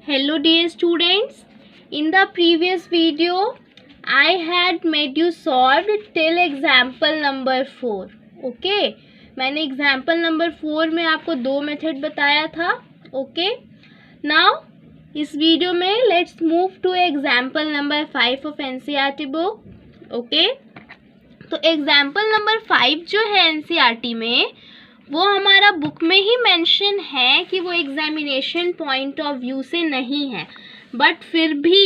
Hello dear students, in the previous video I had made you solve till example number 4. Okay, मैंने example number 4 में आपको दो method बताया था. Okay, now इस वीडियो में let's move to example number 5 of NCERT book. Okay, तो example number 5 जो है NCERT में वो हमारा बुक में ही मेंशन है कि वो एग्जामिनेशन पॉइंट ऑफ व्यू से नहीं है, बट फिर भी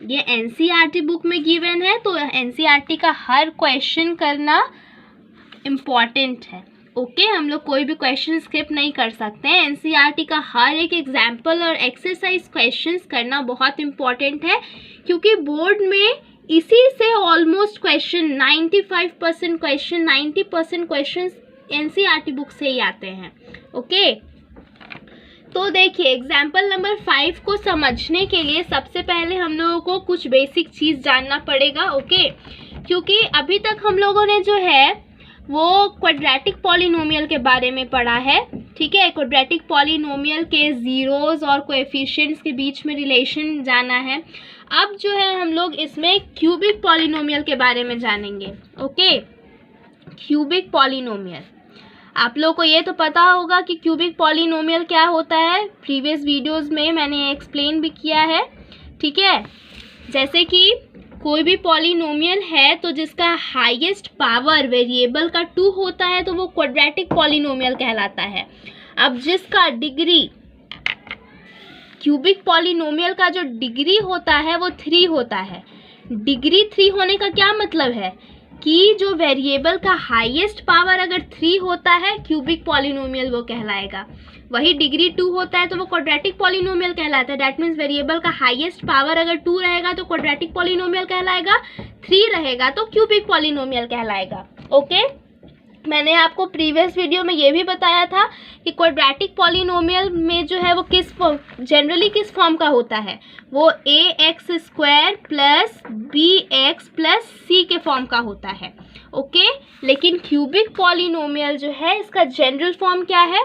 ये एनसीईआरटी बुक में गिवन है तो एनसीईआरटी का हर क्वेश्चन करना इम्पॉर्टेंट है. ओके, हम लोग कोई भी क्वेश्चन स्किप नहीं कर सकते हैं. एनसीईआरटी का हर एक एग्जाम्पल और एक्सरसाइज क्वेश्चंस करना बहुत इम्पॉर्टेंट है, क्योंकि बोर्ड में इसी से almost question 95% question 90% question NCERT book से ही आते हैं. ओके, तो देखिए एग्जाम्पल नंबर 5 को समझने के लिए सबसे पहले हम लोगों को कुछ बेसिक चीज़ जानना पड़ेगा. ओके, क्योंकि अभी तक हम लोगों ने जो है वो क्वाड्रेटिक पॉलिनोमियल के बारे में पढ़ा है. ठीक है, क्वाड्रेटिक पॉलिनोमियल के जीरोस और कोएफिशिएंट्स के बीच में रिलेशन जाना है. अब जो है हम लोग इसमें क्यूबिक पॉलिनोमियल के बारे में जानेंगे. ओके, क्यूबिक पॉलिनोमियल, आप लोगों को ये तो पता होगा कि क्यूबिक पॉलिनोमियल क्या होता है. प्रीवियस वीडियोस में मैंने एक्सप्लेन भी किया है. ठीक है, जैसे कि कोई भी पॉलिनोमियल है तो जिसका हाईएस्ट पावर वेरिएबल का 2 होता है तो वो क्वाड्रेटिक पॉलिनोमियल कहलाता है. अब जिसका डिग्री, क्यूबिक पॉलिनोमियल का जो डिग्री होता है वो 3 होता है. डिग्री 3 होने का क्या मतलब है कि जो वेरिएबल का हाईएस्ट पावर अगर 3 होता है क्यूबिक पॉलिनोमियल वो कहलाएगा. वही डिग्री 2 होता है तो वो क्वाड्रेटिक पॉलिनोमियल कहलाता है. दैट मीन्स वेरिएबल का हाईएस्ट पावर अगर 2 रहेगा तो क्वाड्रेटिक पॉलिनोमियल कहलाएगा, 3 रहेगा तो क्यूबिक पॉलिनोमियल कहलाएगा. ओके, मैंने आपको प्रीवियस वीडियो में ये भी बताया था कि क्वाड्रेटिक पॉलिनोमियल में जो है वो जनरली किस फॉर्म का होता है, वो ax² plus bx plus c के फॉर्म का होता है. ओके, लेकिन क्यूबिक पॉलिनोमियल जो है इसका जनरल फॉर्म क्या है,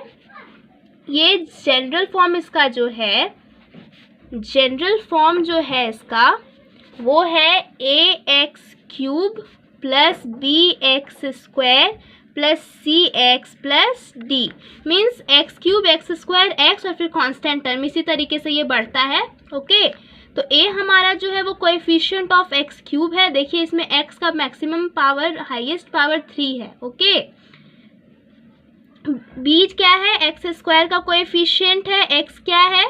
ये जनरल फॉर्म इसका जो है, जनरल फॉर्म जो है इसका वो है ax³ plus bx² plus cx plus d. Means x³ x² x और फिर कांस्टेंट टर्म, इसी तरीके से ये बढ़ता है. ओके, तो a हमारा जो है वो कोएफिशिएंट ऑफ x³ है. देखिए इसमें x का मैक्सिमम पावर, हाईएस्ट पावर 3 है. ओके, b क्या है, x² का कोएफिशिएंट है, x क्या है,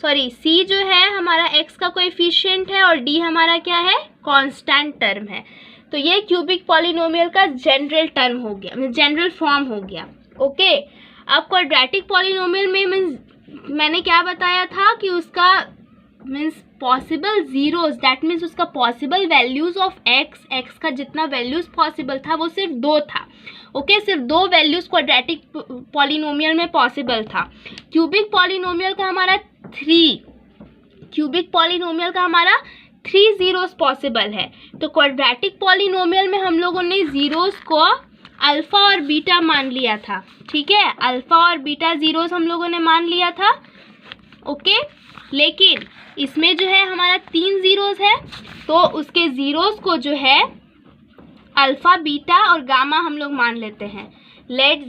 सॉरी c जो है हमारा x का कोएफिशिएंट है और d हमारा क्या है, कांस्टेंट टर्म है. तो ये क्यूबिक पॉलिनोमियल का जनरल टर्म हो गया, जनरल फॉर्म हो गया. ओके, अब क्वाड्रेटिक पॉलिनोमियल में मैंने क्या बताया था कि उसका means possible zeros, that means उसका पॉसिबल वैल्यूज ऑफ x का जितना वैल्यूज पॉसिबल था वो सिर्फ 2 था. ओके, सिर्फ 2 वैल्यूज क्वाड्रेटिक पॉलिनोमियल में पॉसिबल था. क्यूबिक पॉलिनोमियल का हमारा 3 जीरोस पॉसिबल है. तो क्वाड्रेटिक पॉलिनोमियल में हम लोगों ने जीरोस को अल्फा और बीटा मान लिया था. ठीक है, अल्फा और बीटा जीरोस हम लोगों ने मान लिया था. ओके, लेकिन इसमें जो है हमारा 3 जीरोस है तो उसके जीरोस को जो है अल्फा, बीटा और गामा हम लोग मान लेते हैं. Let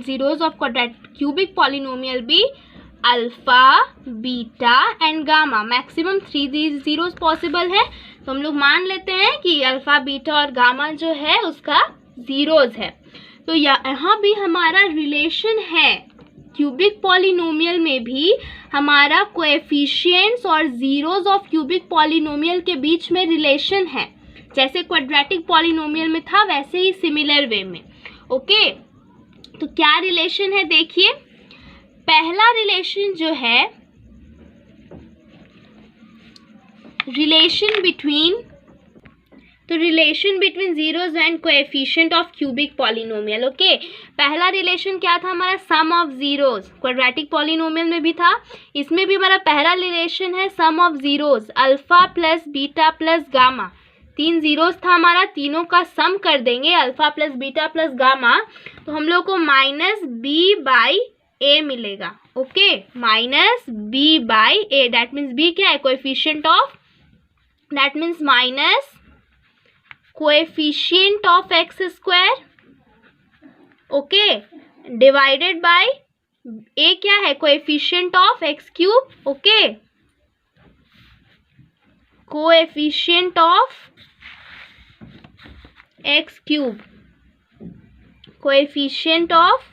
zeros of cubic polynomial be alpha, beta and gamma. Maximum 3 zeros possible है तो हम लोग मान लेते हैं कि अल्फा, बीटा और गामा जो है उसका जीरोस है. तो यहाँ भी हमारा रिलेशन है, क्यूबिक पॉलिनोमियल में भी हमारा कोएफिशिएंट्स और जीरोस ऑफ क्यूबिक पॉलिनोमियल के बीच में रिलेशन है. जैसे क्वाड्रेटिक पॉलिनोमियल में था वैसे ही सिमिलर वे में. ओके, तो क्या रिलेशन है देखिए. पहला रिलेशन जो है, relation between zeros and coefficient of cubic polynomial. Okay, पहला रिलेशन क्या था हमारा, sum of zeros. Quadratic polynomial में भी था, इसमें भी हमारा पहला रिलेशन है sum of zeros, alpha plus beta plus gamma. 3 zeros था हमारा, तीनों का सम कर देंगे alpha plus beta plus gamma तो हम लोग को -b/a मिलेगा. Okay, minus b by a, that means b क्या है, coefficient of, that means minus coefficient of x square, okay, divided by a क्या है, coefficient of x cube, okay, coefficient of x cube, coefficient of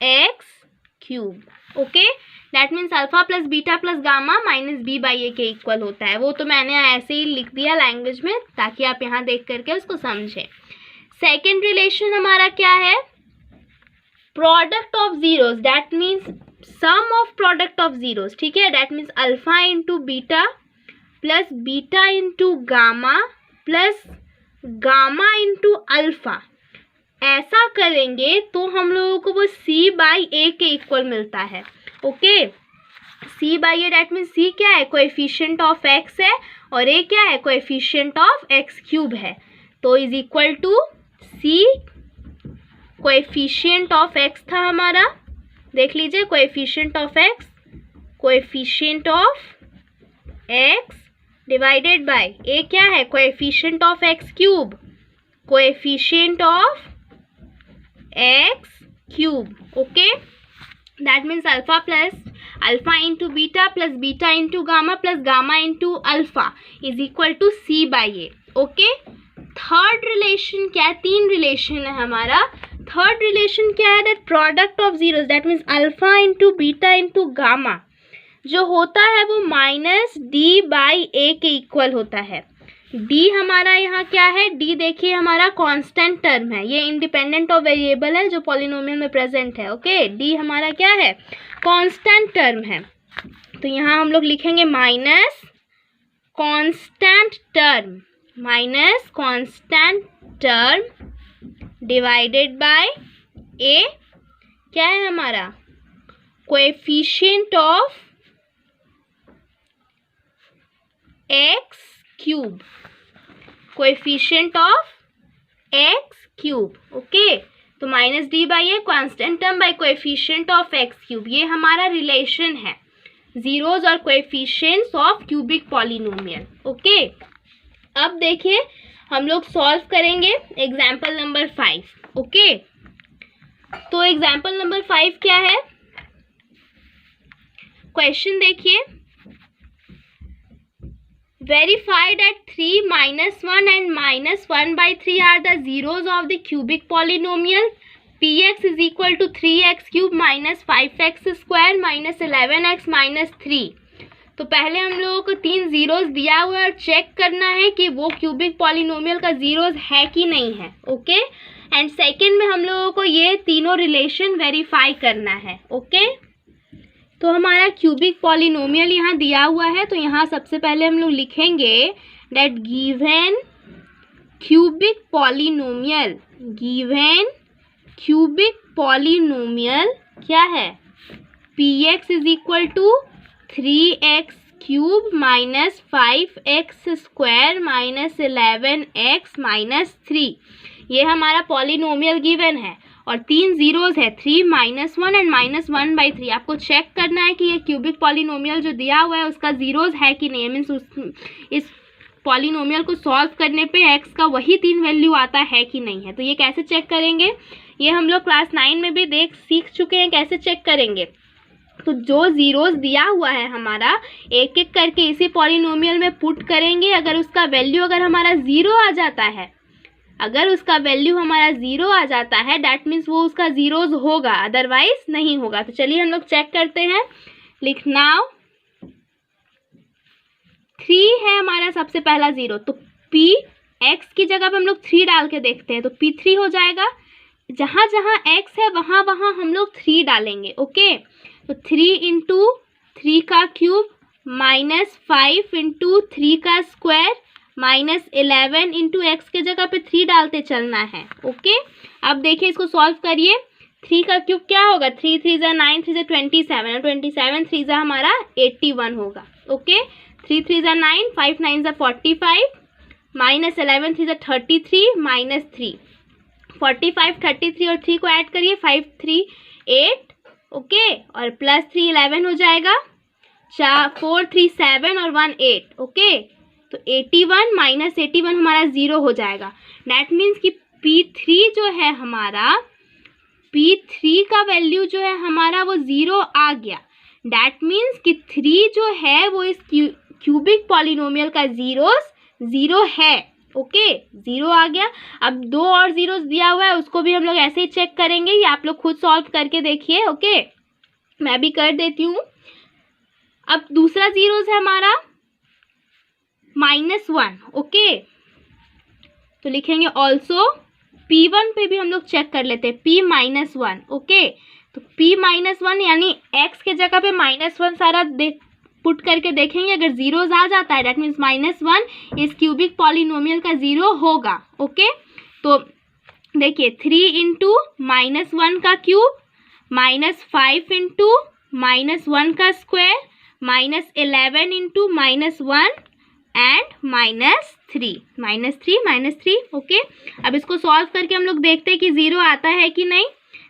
x cube, okay, that means alpha plus beta plus gamma minus b by a के equal होता है। वो तो मैंने ऐसे ही लिख दिया लैंग्वेज में ताकि आप यहाँ देख करके उसको समझें। सेकेंड रिलेशन हमारा क्या है, product of zeros, that means sum of product of zeros, ठीक है, that means alpha into beta plus beta into gamma plus gamma into alpha. ऐसा करेंगे तो हम लोगों को वो सी बाई ए के इक्वल मिलता है, okay, c by a, that means c क्या है, कोएफिशिएंट ऑफ एक्स है और ए क्या है, कोएफिशिएंट ऑफ एक्स क्यूब है, तो is equal to c, coefficient of x था हमारा, देख लीजिए, coefficient of x, coefficient of x divided by a क्या है, coefficient of x cube, coefficient of x cube, okay, that means alpha plus alpha into beta plus beta into gamma plus gamma into alpha is equal to c by a, okay. Third relation क्या है, तीन relation है हमारा, third relation क्या है, that product of zeros, that means alpha into beta into gamma जो होता है वो माइनस डी बाई ए के इक्वल होता है। डी हमारा यहाँ क्या है, डी देखिए हमारा कांस्टेंट टर्म है, ये इंडिपेंडेंट ऑफ वेरिएबल है जो पॉलिनोमियल में प्रेजेंट है, ओके, डी हमारा क्या है, कांस्टेंट टर्म है, तो यहाँ हम लोग लिखेंगे minus constant term, minus constant term divided by a क्या है हमारा, coefficient of x cube, coefficient of x cube, okay, तो minus d by a constant term by coefficient of x cube, ये हमारा रिलेशन है जीरोस और coefficients of cubic polynomial, okay. अब देखिए हम लोग सॉल्व करेंगे एग्जाम्पल नंबर 5, ओके, तो एग्जाम्पल नंबर 5 क्या है, क्वेश्चन देखिए, verify that 3 minus 1 and minus 1 by 3 are the zeros of the cubic polynomial px is equal to 3x cube minus 5x square minus 11x minus 3। तो पहले हम लोगों को तीन जीरोस दिया हुआ है और चेक करना है कि वो क्यूबिक पॉलिनोमियल का जीरोस है कि नहीं है, ओके, एंड सेकंड में हम लोगों को ये तीनों रिलेशन वेरीफाई करना है, ओके। तो हमारा क्यूबिक पॉलिनोमियल यहाँ दिया हुआ है, तो यहाँ सबसे पहले हम लोग लिखेंगे that given cubic polynomial, given cubic polynomial क्या है, px is equal to 3x cube minus 5x square minus 11x minus 3, ये हमारा पॉलिनोमियल गिवन है और तीन जीरोस है, 3 माइनस 1 एंड माइनस 1 बाई 3। आपको चेक करना है कि ये क्यूबिक पॉलिनोमियल जो दिया हुआ है उसका जीरोस है कि नहीं, मीन्स इस पॉलिनोमियल को सॉल्व करने पे x का वही तीन वैल्यू आता है कि नहीं है। तो ये कैसे चेक करेंगे, ये हम लोग क्लास 9 में भी सीख चुके हैं कैसे चेक करेंगे। तो जो जीरोस दिया हुआ है हमारा एक एक करके इसी पॉलिनोमियल में पुट करेंगे, अगर उसका वैल्यू अगर हमारा ज़ीरो आ जाता है, अगर उसका वैल्यू हमारा ज़ीरो आ जाता है दैट मीन्स वो उसका जीरोस होगा, अदरवाइज नहीं होगा। तो चलिए हम लोग चेक करते हैं, लिखना 3 है हमारा सबसे पहला जीरो, तो p x की जगह पे हम लोग 3 डाल के देखते हैं, तो p3 हो जाएगा, जहाँ जहाँ x है वहाँ वहाँ हम लोग 3 डालेंगे, ओके। तो 3 इंटू 3 का क्यूब माइनस 5 इंटू 3 का स्क्वायर माइनस 11 इंटू एक्स के जगह पे 3 डालते चलना है, ओके। अब देखिए इसको सॉल्व करिए, 3 का क्यूब क्या होगा, 3 3 ज़ा 9, 3 ज़ा 27 और 27 3 ज़ा हमारा 81 होगा, ओके। 3 3 ज़ा 9, 5 9 ज़ा 45 माइनस 11 3 ज़ा 33 माइनस 3, 45 33 और 3 को ऐड करिए, 5 3 8, ओके, और प्लस 3 11 हो जाएगा, 4 3 7 और 1 8, ओके। तो 81 माइनस 81 हमारा 0 हो जाएगा। डैट मीन्स कि P3 जो है हमारा, P3 का वैल्यू जो है हमारा वो 0 आ गया। डैट मीन्स कि 3 जो है वो इस क्यूबिक पॉलिनोमियल का 0 है, ओके, 0 आ गया। अब 2 और जीरोस दिया हुआ है, उसको भी हम लोग ऐसे ही चेक करेंगे, ये आप लोग खुद सॉल्व करके देखिए, ओके। मैं भी कर देती हूँ। अब दूसरा जीरोस है हमारा -1, ओके, तो लिखेंगे ऑल्सो P1 पे भी हम लोग चेक कर लेते हैं, P-1, ओके। तो P-1 यानी x के जगह पे -1 सारा पुट करके देखेंगे, अगर जीरोस आ जाता है डैट मीन्स -1 इस क्यूबिक पॉलिनोमियल का 0 होगा, ओके। तो देखिए 3 इंटू -1 का क्यूब, -5 इंटू -1 का स्क्वायर, -11 इंटू -1 एंड -3, ओके। अब इसको सॉल्व करके हम लोग देखते हैं कि 0 आता है कि नहीं।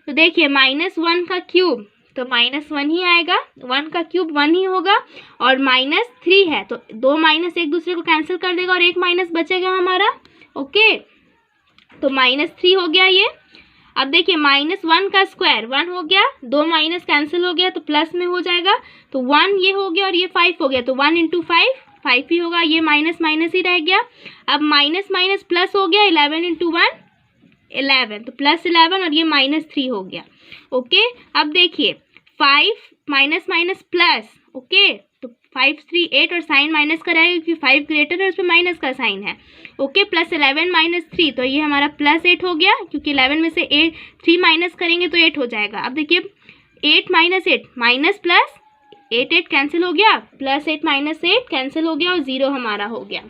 तो देखिए -1 का क्यूब तो -1 ही आएगा, 1 का क्यूब 1 ही होगा, और -3 है तो 2 माइनस एक दूसरे को कैंसिल कर देगा और एक माइनस बचेगा हमारा, ओके। तो -3 हो गया ये। अब देखिए -1 का स्क्वायर 1 हो गया, 2 माइनस कैंसिल हो गया तो प्लस में हो जाएगा, तो 1 ये हो गया और ये 5 हो गया, तो 1 इंटू 5 ही होगा, ये माइनस ही रह गया। अब माइनस प्लस हो गया, 11 इंटू 1 11, तो प्लस 11 और ये -3 हो गया, ओके। अब देखिए 5 माइनस प्लस, ओके, तो 5 3 8 और साइन माइनस का रहेगा क्योंकि 5 ग्रेटर है, उस पर माइनस का साइन है, ओके। प्लस 11 -3 तो ये हमारा प्लस 8 हो गया, क्योंकि 11 में से 3 माइनस करेंगे तो 8 हो जाएगा। अब देखिए 8 -8 माइनस प्लस 8 कैंसिल हो गया, प्लस 8 -8 कैंसिल हो गया और 0 हमारा हो गया।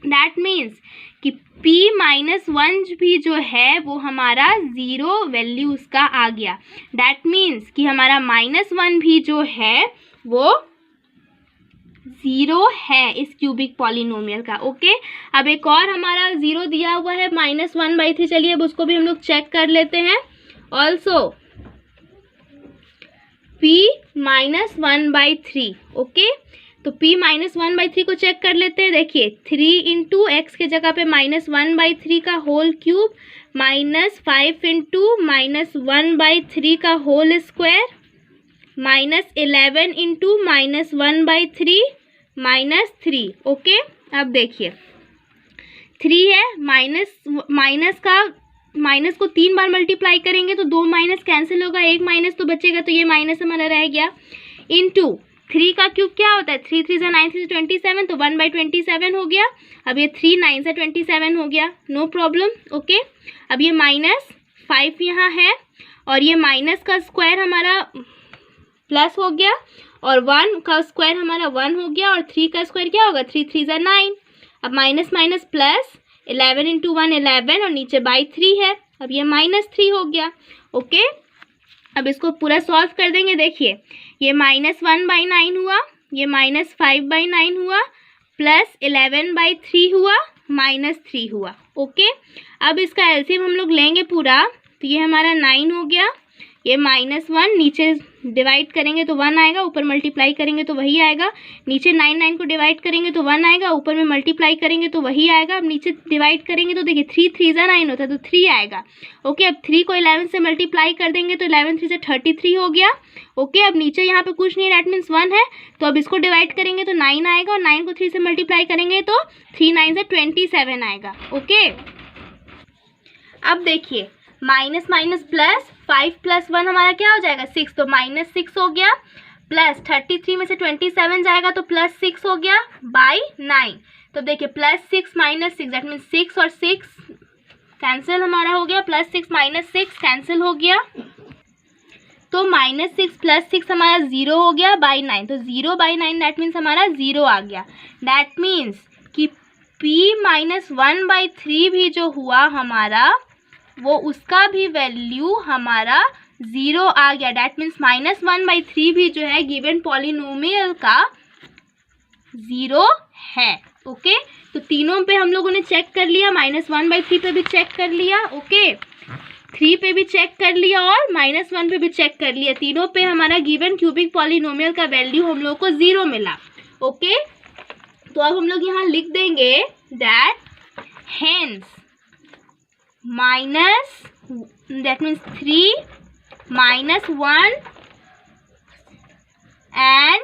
दैट मीन्स कि P-1 भी जो है वो हमारा 0 वैल्यू उसका आ गया। दैट मीन्स कि हमारा -1 भी जो है वो 0 है इस क्यूबिक पॉलिनोमियल का, ओके। अब एक और हमारा 0 दिया हुआ है -1/3, चलिए अब उसको भी हम लोग चेक कर लेते हैं। Also P-1/3, okay. तो P-1/3 को चेक कर लेते हैं। देखिए 3 इंटू एक्स के जगह पे -1/3 का होल क्यूब, -5 इंटू -1/3 का होल स्क्वायर, -11 इंटू -1/3 -3, ओके। अब देखिए 3 है, माइनस को 3 बार मल्टीप्लाई करेंगे तो 2 माइनस कैंसिल होगा, एक माइनस तो बचेगा, तो ये माइनस हमारा रह गया। इंटू 3 का क्यूब क्या होता है, 3 3 9 3 27, तो 1/27 हो गया। अब ये 3 9 से 27 हो गया, नो प्रॉब्लम, ओके। अब ये -5 यहाँ है और ये माइनस का स्क्वायर हमारा प्लस हो गया और 1 का स्क्वायर हमारा 1 हो गया और 3 का स्क्वायर क्या होगा, 3 3 9। अब माइनस प्लस 11 इंटू 1 11 और नीचे बाई 3 है, अब ये -3 हो गया, ओके। अब इसको पूरा सॉल्व कर देंगे। देखिए ये -1/9 हुआ, ये -5/9 हुआ, प्लस 11/3 हुआ, -3 हुआ, ओके। अब इसका एलसीएम हम लोग लेंगे पूरा, तो ये हमारा 9 हो गया, ये -1 नीचे डिवाइड करेंगे तो 1 आएगा, ऊपर मल्टीप्लाई करेंगे तो वही आएगा। नीचे 9 को डिवाइड करेंगे तो 1 आएगा, ऊपर में मल्टीप्लाई करेंगे तो वही आएगा। अब नीचे डिवाइड करेंगे तो देखिए 3 3 9 होता है तो 3 आएगा, ओके। अब 3 को 11 से मल्टीप्लाई कर देंगे तो 11 3 से 33 हो गया, ओके। अब नीचे यहाँ पे कुछ नहीं है, डैट मीन्स 1 है, तो अब इसको डिवाइड करेंगे तो 9 आएगा और 9 को 3 से मल्टीप्लाई करेंगे तो 3 9 से 27 आएगा, ओके। अब देखिए माइनस प्लस 5 + 1 हमारा क्या हो जाएगा, 6, तो -6 हो गया, प्लस 33 में से 27 जाएगा तो +6 हो गया बाई 9। तो देखिए +6 - 6 दैट मीन्स 6 और 6 कैंसिल हमारा हो गया, +6 - 6 कैंसिल हो गया, तो -6 + 6 हमारा 0 हो गया बाई 9, तो 0/9 दैट मीन्स हमारा 0 आ गया। दैट मीन्स कि P-1/3 भी जो हुआ हमारा वो उसका भी वैल्यू हमारा 0 आ गया। डैट मीन्स -1/3 भी जो है गिवन पॉलिनोमियल का 0 है, ओके। तो तीनों पे हम लोगों ने चेक कर लिया, -1/3 पे भी चेक कर लिया, ओके। 3 पे भी चेक कर लिया और -1 पे भी चेक कर लिया, तीनों पे हमारा गिवन क्यूबिक पॉलिनोमियल का वैल्यू हम लोग को 0 मिला। ओके, तो अब हम लोग यहाँ लिख देंगे that hence that means 3 -1 and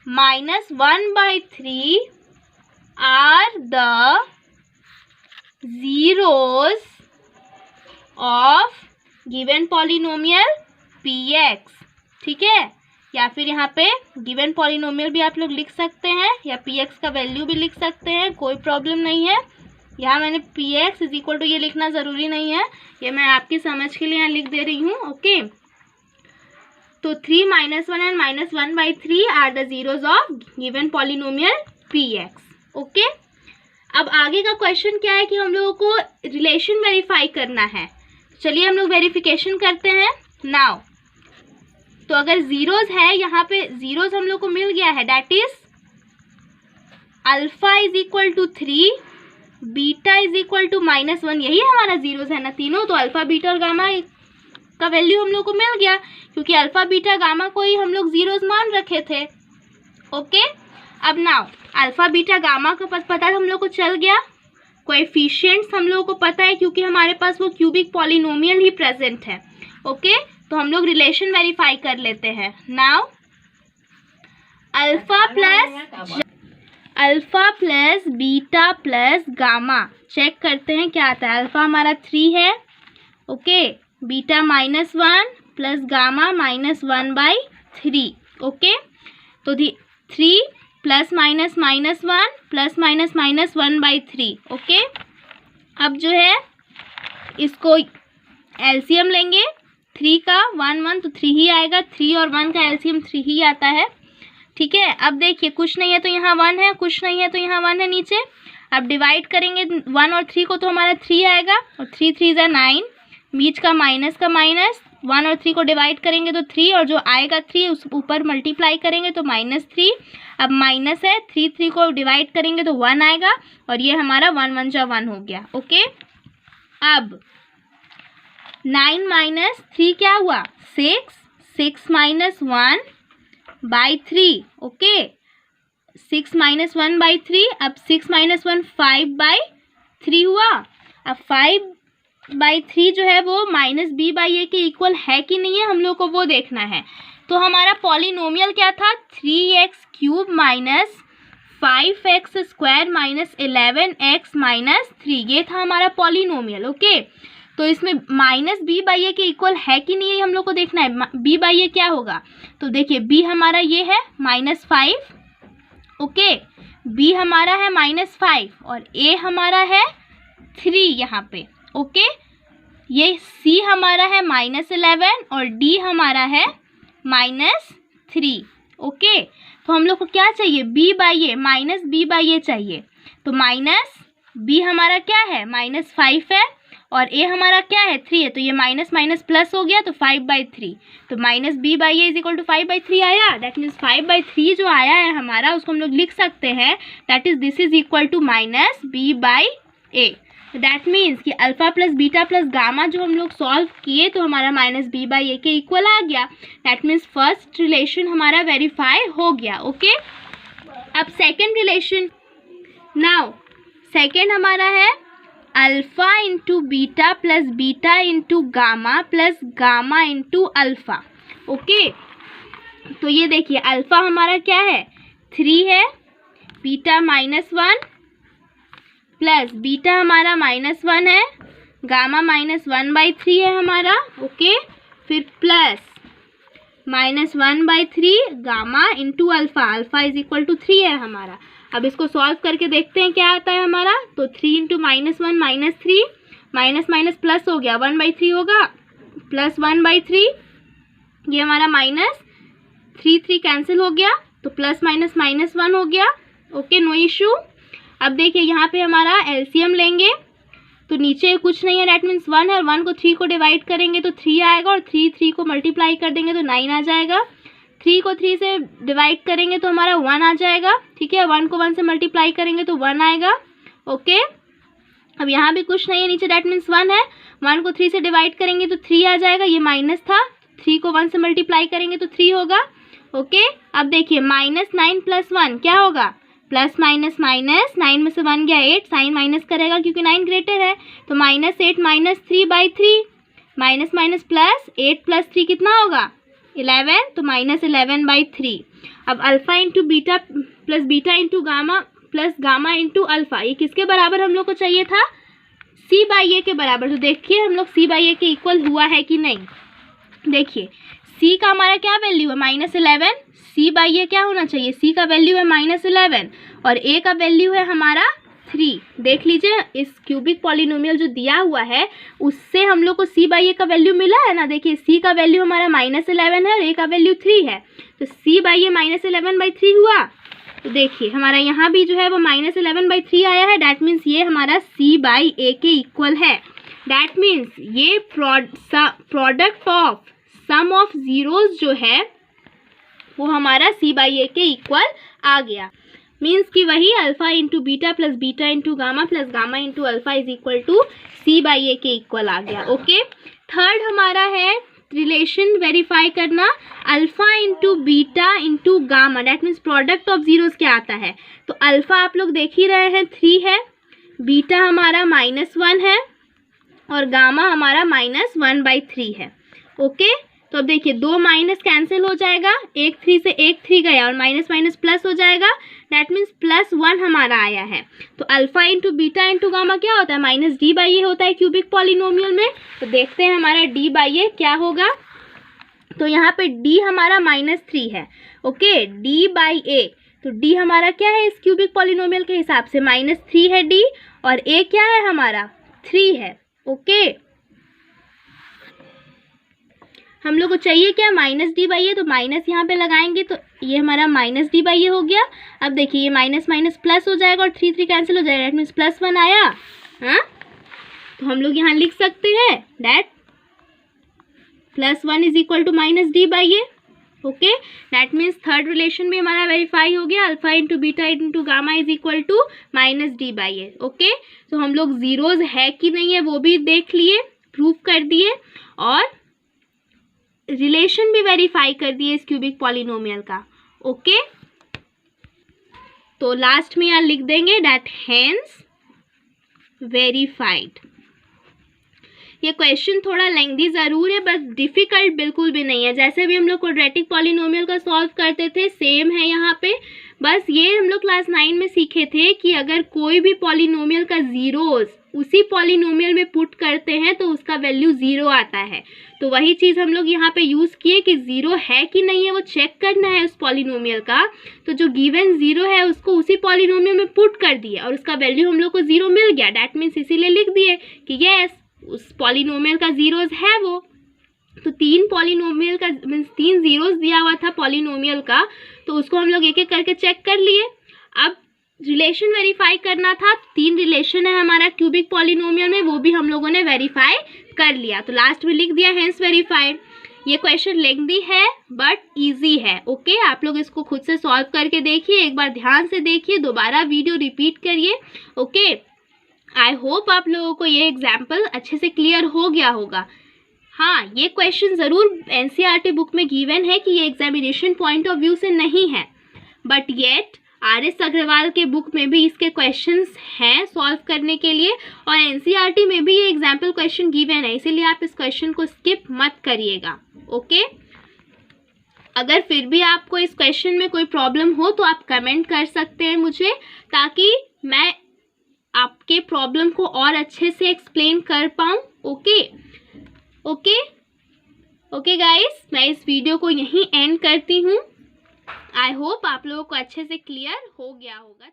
-1/3 are the zeros of given polynomial px। ठीक है, या फिर यहाँ पे गिवन पॉलिनोमियल भी आप लोग लिख सकते हैं या px का वैल्यू भी लिख सकते हैं, कोई प्रॉब्लम नहीं है। यहाँ मैंने px इज इक्वल टू ये लिखना ज़रूरी नहीं है, ये मैं आपकी समझ के लिए यहाँ लिख दे रही हूँ। ओके, तो 3 -1 and -1/3 are the zeros of given polynomial px। Okay, अब आगे का क्वेश्चन क्या है कि हम लोगों को रिलेशन वेरीफाई करना है। चलिए हम लोग वेरिफिकेशन करते हैं नाउ। तो अगर जीरोज है, यहाँ पे जीरोज हम लोग को मिल गया है, that is alpha is equal to 3, beta is equal to -1, यही हमारा जीरोज है ना तीनों। तो अल्फा बीटा और गामा का वैल्यू हम लोग को मिल गया, क्योंकि अल्फा बीटा गामा को ही हम लोग जीरोज मान रखे थे। ओके, अब नाउ अल्फा बीटा गामा का पता हम लोग को चल गया, कोएफिशिएंट्स हम लोगों को पता है क्योंकि हमारे पास वो क्यूबिक पॉलिनोमियल ही प्रेजेंट है। ओके, तो हम लोग रिलेशन वेरीफाई कर लेते हैं now. Alpha plus beta plus gamma check करते हैं क्या आता है। अल्फा हमारा 3 है, okay, beta -1 plus gamma -1/3। Okay, तो 3 प्लस माइनस -1 प्लस -1/3। ओके, अब जो है इसको एलसीएम लेंगे, 3 का 1 तो 3 ही आएगा, 3 और 1 का एलसीएम 3 ही आता है। ठीक है, अब देखिए कुछ नहीं है तो यहाँ 1 है, कुछ नहीं है तो यहाँ 1 है नीचे। अब डिवाइड करेंगे 1 और 3 को तो हमारा 3 आएगा, और 3 3 = 9, बीच का माइनस 1 और 3 को डिवाइड करेंगे तो 3, और जो आएगा 3 उस ऊपर मल्टीप्लाई करेंगे तो -3। अब माइनस है, 3 3 को डिवाइड करेंगे तो 1 आएगा, और ये हमारा 1 1 जा 1 हो गया। ओके, अब 9 - 3 क्या हुआ, 6 -1/3। ओके, 6 - 1/3, अब 6 - 1 5/3 हुआ। अब 5/3 जो है वो -b/a के इक्वल है कि नहीं है, हम लोग को वो देखना है। तो हमारा पॉलिनोमियल क्या था, 3x³ - 5x² - 11x - 3, ये था हमारा पॉलिनोमियल। ओके, तो इसमें -b/a के इक्वल है कि नहीं है हम लोग को देखना है। b/a क्या होगा, तो देखिए b हमारा ये है -5। ओके, b हमारा है -5 और a हमारा है 3 यहाँ पे। ओके, ये c हमारा है -11 और d हमारा है -3। ओके, तो हम लोग को क्या चाहिए, b/a, -b/a चाहिए। तो b हमारा क्या है, -5 है, और a हमारा क्या है, 3 है, तो ये माइनस माइनस प्लस हो गया तो 5/3। तो -b/a इज इक्वल टू 5/3 आया। दैट मीन्स 5/3 जो आया है हमारा, उसको हम लोग लिख सकते हैं, that is this is equal to -b/a। That means कि alpha plus beta plus gamma जो हम लोग सॉल्व किए तो हमारा -b/a के इक्वल आ गया। दैट मीन्स फर्स्ट रिलेशन हमारा वेरीफाई हो गया। ओके, अब सेकेंड रिलेशन, नाउ सेकेंड हमारा है alpha into beta plus beta into gamma plus gamma into alpha. Okay, तो ये देखिए अल्फा हमारा क्या है, 3 है, बीटा -1 प्लस बीटा हमारा -1 है, गामा -1/3 है हमारा। ओके, फिर plus -1/3 gamma into alpha, alpha is equal to 3 है हमारा। अब इसको सॉल्व करके देखते हैं क्या आता है हमारा। तो 3 इंटू -1 -3, माइनस माइनस प्लस हो गया, 1/3 होगा, प्लस 1/3, ये हमारा -3 कैंसिल हो गया, तो प्लस माइनस -1 हो गया। Okay, no issue. अब देखिए यहाँ पे हमारा एलसीएम लेंगे तो नीचे कुछ नहीं है, दैट मीन्स 1 है, 1 को 3 को डिवाइड करेंगे तो 3 आएगा, और 3 को मल्टीप्लाई कर देंगे तो 9 आ जाएगा। 3 को 3 से डिवाइड करेंगे तो हमारा 1 आ जाएगा। ठीक है, 1 को 1 से मल्टीप्लाई करेंगे तो 1 आएगा। ओके, अब यहाँ भी कुछ नहीं है नीचे, डैट मीन्स 1 है। 1 को 3 से डिवाइड करेंगे तो 3 आ जाएगा, ये माइनस था, 3 को 1 से मल्टीप्लाई करेंगे तो 3 होगा। ओके, अब देखिए -9 + 1 क्या होगा, प्लस माइनस माइनस, 9 में से 1 गया 8, साइन माइनस करेगा क्योंकि 9 ग्रेटर है, तो -8 - 3/3, माइनस माइनस प्लस, 8 + 3 कितना होगा 11, तो -11/3। अब alpha into beta plus beta into gamma plus gamma into alpha, ये किसके बराबर हम लोग को चाहिए था, C/A के बराबर। तो देखिए हम लोग C/A के इक्वल हुआ है कि नहीं। देखिए C का हमारा क्या वैल्यू है -11, C/A क्या होना चाहिए, C का वैल्यू है -11 और A का वैल्यू है हमारा 3। देख लीजिए इस क्यूबिक पॉलिनोमियल जो दिया हुआ है उससे हम लोग को C/A का वैल्यू मिला है ना। देखिए C का वैल्यू हमारा -11 है और A का वैल्यू 3 है, तो C/A -11/3 हुआ। तो देखिए हमारा यहाँ भी जो है वो -11/3 आया है, डैट मीन्स ये हमारा C/A के इक्वल है। डैट मीन्स ये product of sum of zeros जो है वो हमारा C/A के इक्वल आ गया। मीन्स कि वही alpha into beta plus beta into gamma plus gamma into alpha is equal to C/A के इक्वल आ गया। ओके, थर्ड हमारा है रिलेशन वेरीफाई करना, alpha into beta into gamma, that means product of zeros क्या आता है। तो अल्फा आप लोग देख ही रहे हैं 3 है, बीटा हमारा -1 है और गामा हमारा -1/3 है। ओके, तो अब देखिए 2 माइनस कैंसिल हो जाएगा, 1 3 से 1 3 गया और माइनस माइनस प्लस हो जाएगा, डैट मीन्स +1 हमारा आया है। तो alpha into beta into gamma क्या होता है, -D/A होता है क्यूबिक पॉलिनोमियल में। तो देखते हैं हमारा D/A क्या होगा। तो यहाँ पे D हमारा -3 है। ओके, D/A, तो D हमारा क्या है इस क्यूबिक पॉलिनोमियल के हिसाब से, -3 है D और A क्या है हमारा 3 है। ओके, हम लोग को चाहिए क्या -D/A, तो माइनस यहाँ पे लगाएंगे तो ये हमारा -D/A हो गया। अब देखिए ये माइनस माइनस प्लस हो जाएगा और 3 3 कैंसिल हो जाएगा, डैट मीन्स +1 आया। हाँ, तो हम लोग यहाँ लिख सकते हैं that +1 is equal to -D/A। Okay, that means third relation भी हमारा वेरीफाई हो गया, alpha into beta into gamma is equal to -D/A। Okay, तो हम लोग जीरोज है कि नहीं है वो भी देख लिए, प्रूव कर दिए और रिलेशन भी वेरीफाई कर दिए इस क्यूबिक पॉलिनोमियल का। ओके, तो लास्ट में यहाँ लिख देंगे डैट हेंस वेरीफाइड। ये क्वेश्चन थोड़ा लेंथी ज़रूर है बस डिफ़िकल्ट बिल्कुल भी नहीं है। जैसे भी हम लोग क्वाड्रेटिक पॉलिनोमियल का सॉल्व करते थे सेम है यहाँ पे। बस ये हम लोग क्लास 9 में सीखे थे कि अगर कोई भी पॉलिनोमियल का जीरोस उसी पॉलिनोमियल में पुट करते हैं तो उसका वैल्यू 0 आता है। तो वही चीज़ हम लोग यहाँ पे यूज़ किए कि 0 है कि नहीं है वो चेक करना है उस पॉलिनोमियल का। तो जो गिवन 0 है उसको उसी पॉलिनोमियल में पुट कर दिए और उसका वैल्यू हम लोग को 0 मिल गया। डैट मीन्स इसीलिए लिख दिए कि यस उस पॉलिनोमियल का जीरोस है वो। तो 3 पॉलिनोमियल का मीन्स 3 जीरोस दिया हुआ था पॉलिनोमियल का, तो उसको हम लोग एक एक करके चेक कर लिए। अब रिलेशन वेरीफाई करना था, 3 रिलेशन है हमारा क्यूबिक पॉलिनोमियल में, वो भी हम लोगों ने वेरीफाई कर लिया। तो लास्ट में लिख दिया हेंस वेरीफाइड। ये क्वेश्चन लेंथी है बट इजी है। ओके, आप लोग इसको खुद से सॉल्व करके देखिए, एक बार ध्यान से देखिए, दोबारा वीडियो रिपीट करिए। ओके, आई होप आप लोगों को ये एग्जाम्पल अच्छे से क्लियर हो गया होगा। हाँ, ये क्वेश्चन ज़रूर एनसीईआरटी बुक में गिवन है कि ये एग्जामिनेशन पॉइंट ऑफ व्यू से नहीं है, बट येट RS अग्रवाल के बुक में भी इसके क्वेश्चंस हैं सॉल्व करने के लिए और एनसीईआरटी में भी ये एग्जाम्पल क्वेश्चन गिवन है, इसीलिए आप इस क्वेश्चन को स्किप मत करिएगा। ओके, अगर फिर भी आपको इस क्वेश्चन में कोई प्रॉब्लम हो तो आप कमेंट कर सकते हैं मुझे, ताकि मैं आपके प्रॉब्लम को और अच्छे से एक्सप्लेन कर पाऊँ। ओके ओके ओके गाइस, मैं इस वीडियो को यहीं एंड करती हूँ। आई होप आप लोगों को अच्छे से क्लियर हो गया होगा।